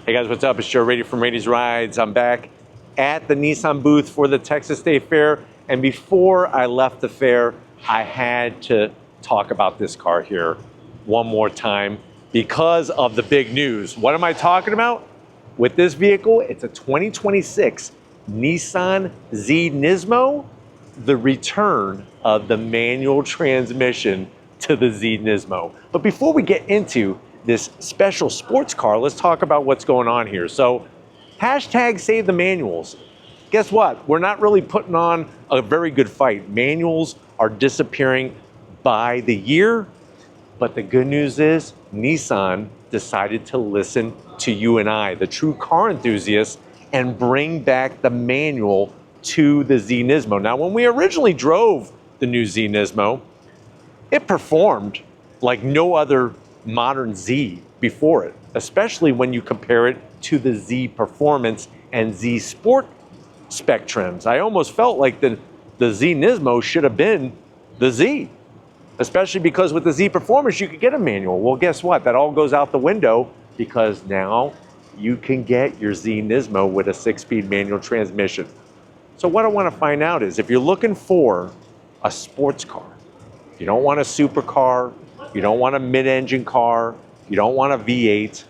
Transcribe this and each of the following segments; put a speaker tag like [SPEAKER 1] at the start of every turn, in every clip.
[SPEAKER 1] Hey guys, what's up? It's Joe Raiti from Raiti's Rides. I'm back at the Nissan booth for the Texas State Fair. And before I left the fair, I had to talk about this car here one more time because of the big news. What am I talking about? With this vehicle, it's a 2026 Nissan Z NISMO, the return of the manual transmission to the Z NISMO. But before we get into this special sports car, let's talk about what's going on here. So hashtag save the manuals. Guess what? We're not really putting on a very good fight. Manuals are disappearing by the year, but the good news is Nissan decided to listen to you and I, the true car enthusiasts, and bring back the manual to the Z NISMO. Now, when we originally drove the new Z NISMO, it performed like no other modern Z before it, especially when you compare it to the Z Performance and Z Sport spec trims. I almost felt like the Z NISMO should have been the Z, especially because with the Z Performance you could get a manual. Well, guess what? That all goes out the window because now you can get your Z NISMO with a 6-speed manual transmission. So what I want to find out is if you're looking for a sports car, you don't want a supercar, you don't want a mid-engine car, you don't want a V8.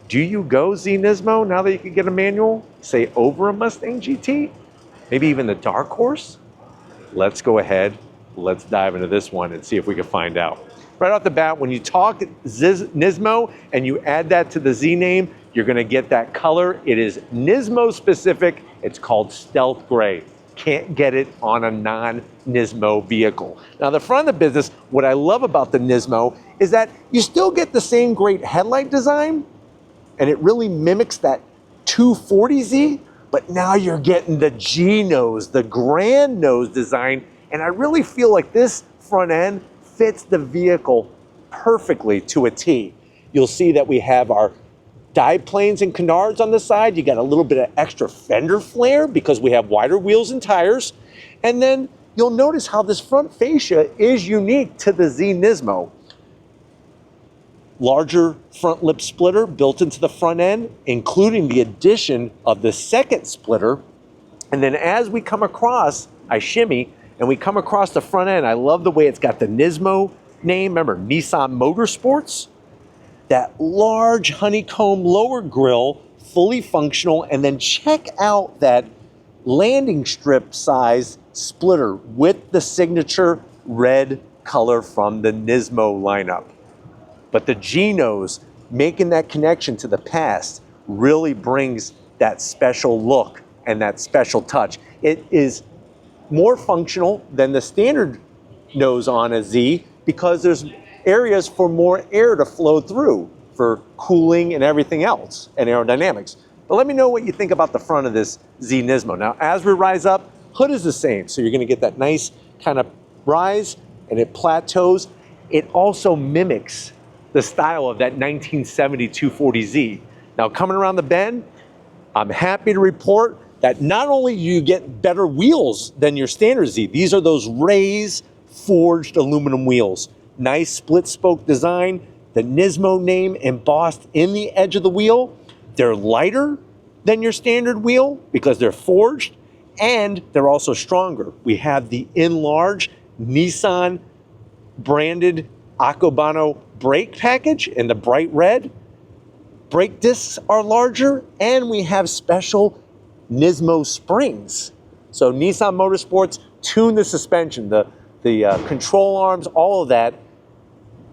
[SPEAKER 1] Do you go Z NISMO now that you can get a manual, say over a Mustang GT? Maybe even the Dark Horse? Let's go ahead, let's dive into this one and see if we can find out. Right off the bat, when you talk Z NISMO and you add that to the Z name, you're gonna get that color. It is NISMO specific, it's called Stealth Gray. Can't get it on a non-NISMO vehicle. Now, the front of the business, what I love about the NISMO is that you still get the same great headlight design, and it really mimics that 240Z, but now you're getting the G nose, the grand nose design, and I really feel like this front end fits the vehicle perfectly to a T. You'll see that we have our dive planes and canards on the side. You got a little bit of extra fender flare because we have wider wheels and tires. And then you'll notice how this front fascia is unique to the Z NISMO. Larger front lip splitter built into the front end, including the addition of the second splitter. And then as we come across, I shimmy, and we come across the front end, I love the way it's got the NISMO name. Remember, Nissan Motorsports? That large honeycomb lower grille, fully functional, and then check out that landing strip size splitter with the signature red color from the NISMO lineup. But the G-nose, making that connection to the past, really brings that special look and that special touch. It is more functional than the standard nose on a Z because there's areas for more air to flow through for cooling and everything else and aerodynamics. But let me know what you think about the front of this Z NISMO. Now, as we rise up, hood is the same. So you're gonna get that nice kind of rise and it plateaus. It also mimics the style of that 1970 240Z. Now, coming around the bend, I'm happy to report that not only do you get better wheels than your standard Z, these are those raised forged aluminum wheels. Nice split spoke design, the NISMO name embossed in the edge of the wheel. They're lighter than your standard wheel because they're forged, and they're also stronger. We have the enlarged Nissan branded Akobano brake package in the bright red. Brake discs are larger, and we have special NISMO springs. So Nissan Motorsports tuned the suspension, the control arms, all of that,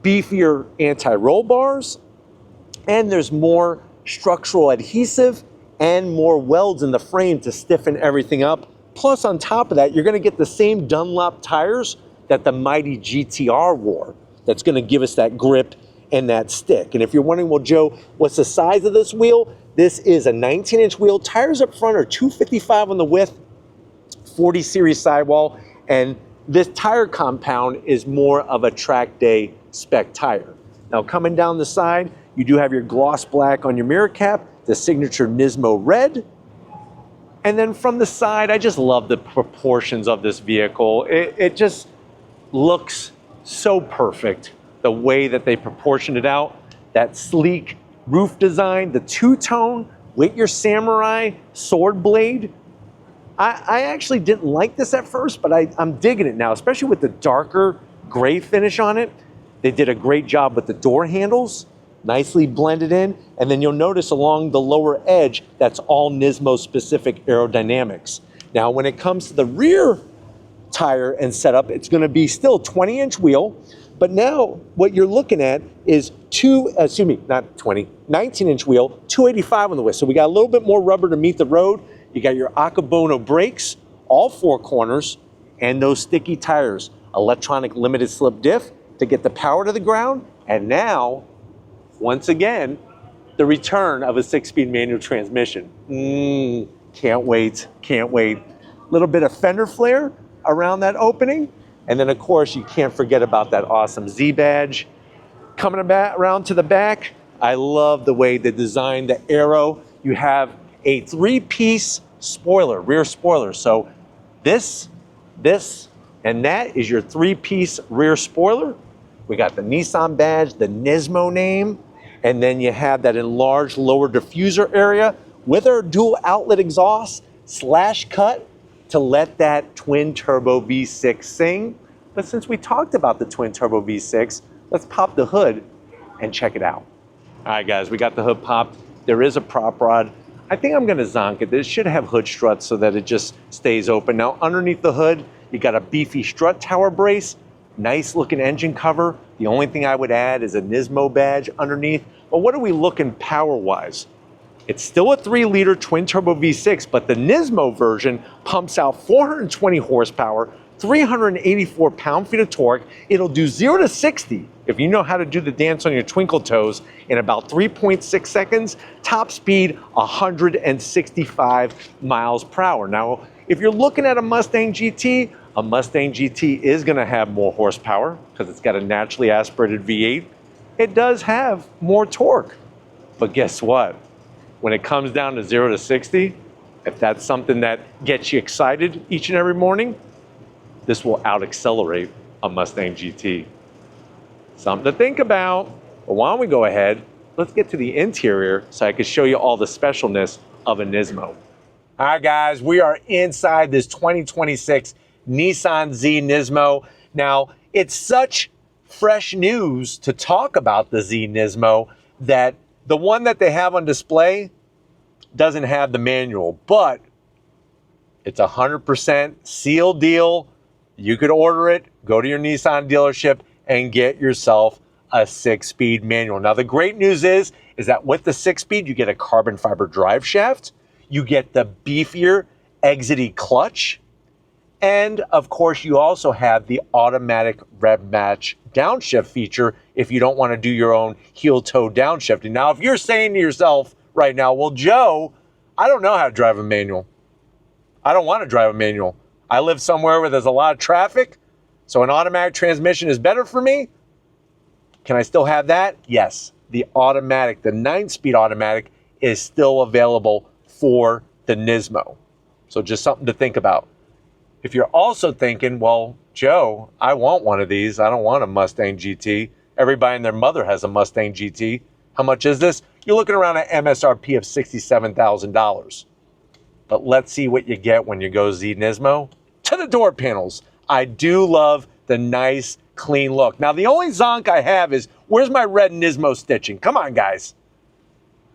[SPEAKER 1] beefier anti-roll bars, and there's more structural adhesive and more welds in the frame to stiffen everything up. Plus, on top of that, you're gonna get the same Dunlop tires that the mighty GTR wore. That's gonna give us that grip and that stick. And if you're wondering, well, Joe, what's the size of this wheel? This is a 19-inch wheel. Tires up front are 255 on the width, 40 series sidewall, and this tire compound is more of a track day spec tire. Now, coming down the side, you do have your gloss black on your mirror cap, the signature NISMO red. And then from the side, I just love the proportions of this vehicle. It just looks so perfect, the way that they proportioned it out. That sleek roof design, the two-tone with your samurai sword blade. I actually didn't like this at first, but I'm digging it now, especially with the darker gray finish on it. They did a great job with the door handles, nicely blended in. And then you'll notice along the lower edge, that's all Nismo specific aerodynamics. Now, when it comes to the rear tire and setup, it's gonna be still 20-inch wheel, but now what you're looking at is 19-inch wheel, 285 on the width. So we got a little bit more rubber to meet the road. You got your Akabono brakes, all four corners, and those sticky tires. Electronic limited slip diff to get the power to the ground. And now, once again, the return of a 6-speed manual transmission. Can't wait, can't wait. Little bit of fender flare around that opening. And then of course, you can't forget about that awesome Z badge. Coming around to the back, I love the way they designed the aero. You have a 3-piece spoiler, rear spoiler. So this, and that is your 3-piece rear spoiler. We got the Nissan badge, the Nismo name, and then you have that enlarged lower diffuser area with our dual outlet exhaust slash cut to let that twin turbo V6 sing. But since we talked about the twin turbo V6, let's pop the hood and check it out. All right, guys, we got the hood popped. There is a prop rod. I think I'm gonna zonk it. This should have hood struts so that it just stays open. Now, underneath the hood, you got a beefy strut tower brace, nice looking engine cover. The only thing I would add is a Nismo badge underneath. But what are we looking power-wise? It's still a 3-liter twin turbo V6, but the Nismo version pumps out 420 horsepower, 384 pound-feet of torque. It'll do 0 to 60, if you know how to do the dance on your twinkle toes, in about 3.6 seconds. Top speed, 165 miles per hour. Now, if you're looking at a Mustang GT is gonna have more horsepower because it's got a naturally aspirated V8. It does have more torque. But guess what? When it comes down to 0 to 60, if that's something that gets you excited each and every morning, this will out-accelerate a Mustang GT. Something to think about. But why don't we go ahead, let's get to the interior so I can show you all the specialness of a Nismo. All right, guys, we are inside this 2026 Nissan Z NISMO. Now, it's such fresh news to talk about the Z NISMO that the one that they have on display doesn't have the manual, but it's 100% sealed deal. You could order it, go to your Nissan dealership, and get yourself a 6-speed manual. Now, the great news is that with the 6-speed, you get a carbon fiber drive shaft, you get the beefier exity clutch, and of course, you also have the automatic rev match downshift feature if you don't want to do your own heel-toe downshifting. Now, if you're saying to yourself right now, well, Joe, I don't know how to drive a manual. I don't want to drive a manual. I live somewhere where there's a lot of traffic, so an automatic transmission is better for me. Can I still have that? Yes. The automatic, the 9-speed automatic, is still available for the Nismo. So just something to think about. If you're also thinking, well, Joe, I want one of these. I don't want a Mustang GT. Everybody and their mother has a Mustang GT. How much is this? You're looking around an MSRP of $67,000. But let's see what you get when you go Z NISMO. To the door panels. I do love the nice, clean look. Now, the only zonk I have is, where's my red Nismo stitching? Come on, guys.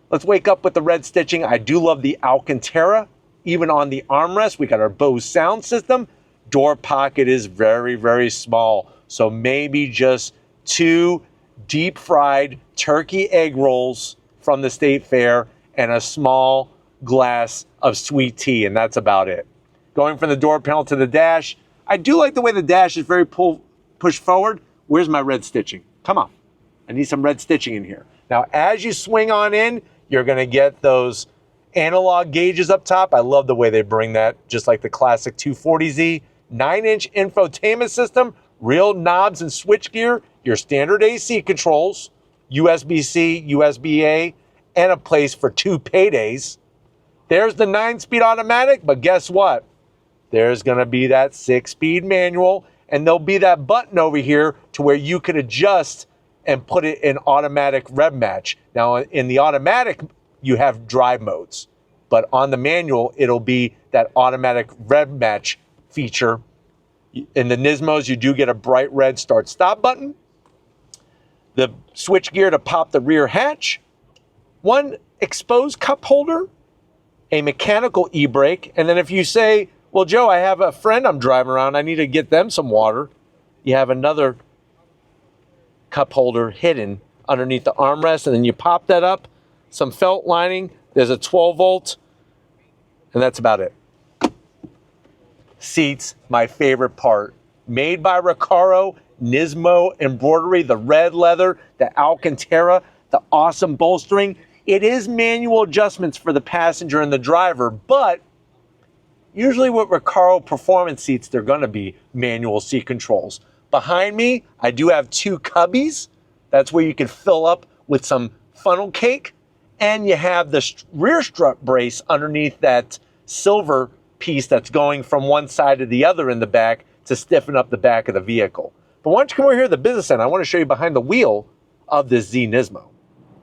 [SPEAKER 1] Let's wake up with the red stitching. I do love the Alcantara. Even on the armrest, we got our Bose sound system. Door pocket is very, very small. So maybe just 2 deep-fried turkey egg rolls from the State Fair and a small glass of sweet tea, and that's about it. Going from the door panel to the dash, I do like the way the dash is very pushed forward. Where's my red stitching? Come on. I need some red stitching in here. Now, as you swing on in, you're going to get those analog gauges up top. I love the way they bring that, just like the classic 240Z. 9-inch infotainment system, real knobs and switchgear, your standard AC controls, USB-C, USB-A, and a place for 2 paydays. There's the 9-speed automatic, but guess what? There's going to be that 6-speed manual, and there'll be that button over here to where you can adjust and put it in automatic rev match. Now in the automatic, you have drive modes, but on the manual, it'll be that automatic rev match feature. In the Nismos, you do get a bright red start-stop button, the switch gear to pop the rear hatch, one exposed cup holder, a mechanical e-brake, and then if you say, well, Joe, I have a friend I'm driving around, I need to get them some water, you have another cup holder hidden underneath the armrest, and then you pop that up, some felt lining, there's a 12 volt, and that's about it. Seats, my favorite part. Made by Recaro, Nismo embroidery, the red leather, the Alcantara, the awesome bolstering. It is manual adjustments for the passenger and the driver, but usually with Recaro performance seats, they're gonna be manual seat controls. Behind me, I do have two cubbies. That's where you can fill up with some funnel cake. And you have the rear strut brace underneath that silver piece that's going from one side to the other in the back to stiffen up the back of the vehicle. But why don't you come over here to the business end? I want to show you behind the wheel of this Z NISMO. All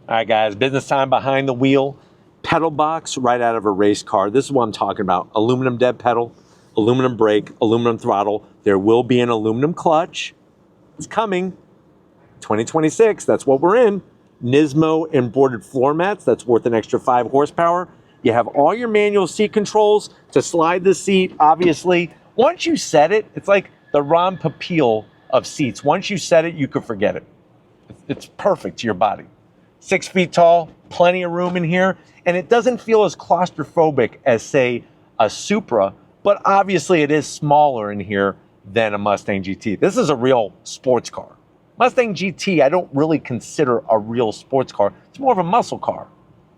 [SPEAKER 1] right, guys, business time behind the wheel. Pedal box right out of a race car. This is what I'm talking about. Aluminum dead pedal, aluminum brake, aluminum throttle. There will be an aluminum clutch. It's coming. 2026, that's what we're in. Nismo embroidered floor mats. That's worth an extra 5 horsepower. You have all your manual seat controls to slide the seat, obviously. Once you set it, it's like the Ron Popeil of seats. Once you set it, you can forget it. It's perfect to your body. 6 feet tall, plenty of room in here, and it doesn't feel as claustrophobic as, say, a Supra, but obviously it is smaller in here than a Mustang GT. This is a real sports car. Mustang GT, I don't really consider a real sports car. It's more of a muscle car.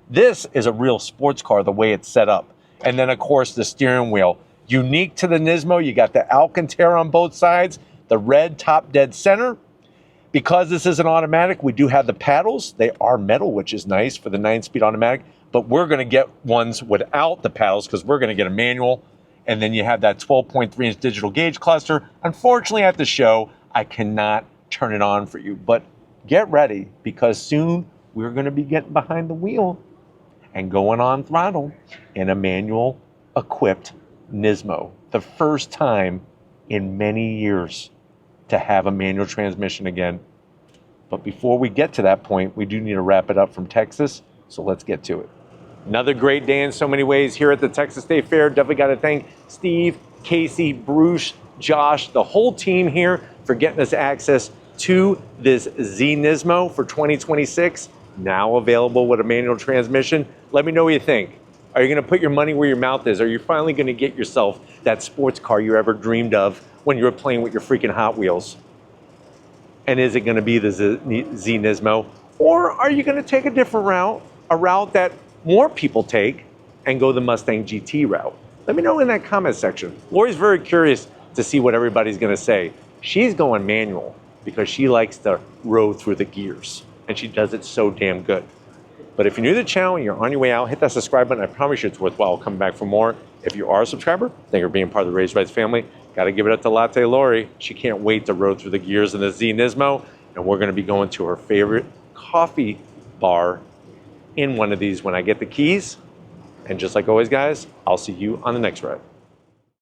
[SPEAKER 1] This is a real sports car, the way it's set up. And then, of course, the steering wheel. Unique to the Nismo, you got the Alcantara on both sides, the red top dead center. Because this is an automatic, we do have the paddles. They are metal, which is nice for the 9-speed automatic, but we're gonna get ones without the paddles because we're gonna get a manual. And then you have that 12.3-inch digital gauge cluster. Unfortunately, at the show, I cannot turn it on for you, but get ready because soon we're gonna be getting behind the wheel and going on throttle in a manual equipped Nismo. The first time in many years to have a manual transmission again. But before we get to that point, we do need to wrap it up from Texas, so let's get to it. Another great day in so many ways here at the Texas State Fair. Definitely got to thank Steve, Casey, Bruce, Josh, the whole team here for getting us access to this Z NISMO for 2026, now available with a manual transmission. Let me know what you think. Are you going to put your money where your mouth is? Are you finally going to get yourself that sports car you ever dreamed of when you were playing with your freaking Hot Wheels? And is it going to be the Z NISMO? Or are you going to take a different route, a route that more people take, and go the Mustang GT route? Let me know in that comment section. Lori's very curious to see what everybody's going to say. She's going manual because she likes to row through the gears, and she does it so damn good. But if you're new to the channel and you're on your way out, hit that subscribe button. I promise you it's worthwhile coming back for more. If you are a subscriber, thank you for being part of the Raised Rights family. Got to give it up to Latte Lori. She can't wait to row through the gears in the Z NISMO, and we're going to be going to her favorite coffee bar in one of these when I get the keys. And just like always, guys, I'll see you on the next ride.